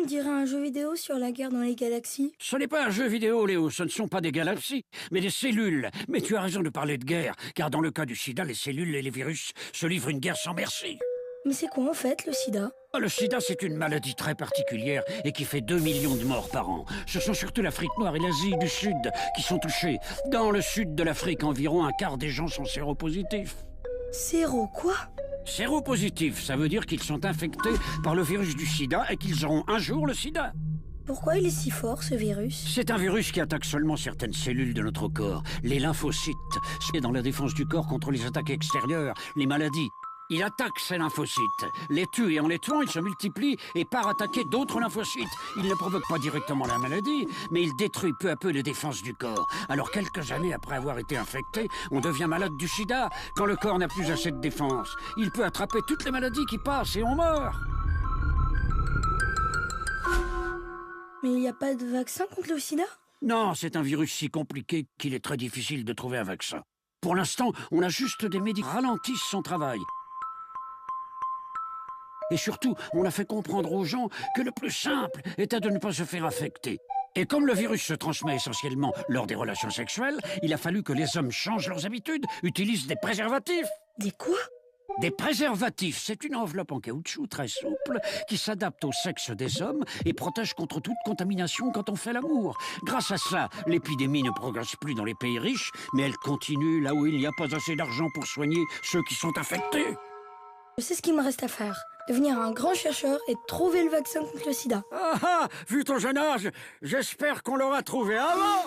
on dirait un jeu vidéo sur la guerre dans les galaxies. Ce n'est pas un jeu vidéo, Léo, ce ne sont pas des galaxies, mais des cellules. Mais tu as raison de parler de guerre, car dans le cas du sida, les cellules et les virus se livrent une guerre sans merci. Mais c'est quoi en fait le sida? Le sida, c'est une maladie très particulière et qui fait 2 millions de morts par an. Ce sont surtout l'Afrique noire et l'Asie du Sud qui sont touchés. Dans le sud de l'Afrique, environ un quart des gens sont séropositifs. Séro quoi? Séropositifs, ça veut dire qu'ils sont infectés par le virus du sida et qu'ils auront un jour le sida. Pourquoi il est si fort ce virus? C'est un virus qui attaque seulement certaines cellules de notre corps, les lymphocytes. C'est dans la défense du corps contre les attaques extérieures, les maladies. Il attaque ces lymphocytes, les tue et en les tuant, il se multiplie et part attaquer d'autres lymphocytes. Il ne provoque pas directement la maladie, mais il détruit peu à peu les défenses du corps. Alors quelques années après avoir été infecté, on devient malade du sida. Quand le corps n'a plus assez de défense, il peut attraper toutes les maladies qui passent et on meurt. Mais il n'y a pas de vaccin contre le sida? Non, c'est un virus si compliqué qu'il est très difficile de trouver un vaccin. Pour l'instant, on a juste des médicaments qui ralentissent son travail. Et surtout, on a fait comprendre aux gens que le plus simple était de ne pas se faire affecter. Et comme le virus se transmet essentiellement lors des relations sexuelles, il a fallu que les hommes changent leurs habitudes, utilisent des préservatifs. Des quoi? Des préservatifs, c'est une enveloppe en caoutchouc très souple qui s'adapte au sexe des hommes et protège contre toute contamination quand on fait l'amour. Grâce à ça, l'épidémie ne progresse plus dans les pays riches, mais elle continue là où il n'y a pas assez d'argent pour soigner ceux qui sont infectés. Je sais ce qu'il me reste à faire. Devenir un grand chercheur et trouver le vaccin contre le sida. Ah ah, vu ton jeune âge, j'espère qu'on l'aura trouvé avant.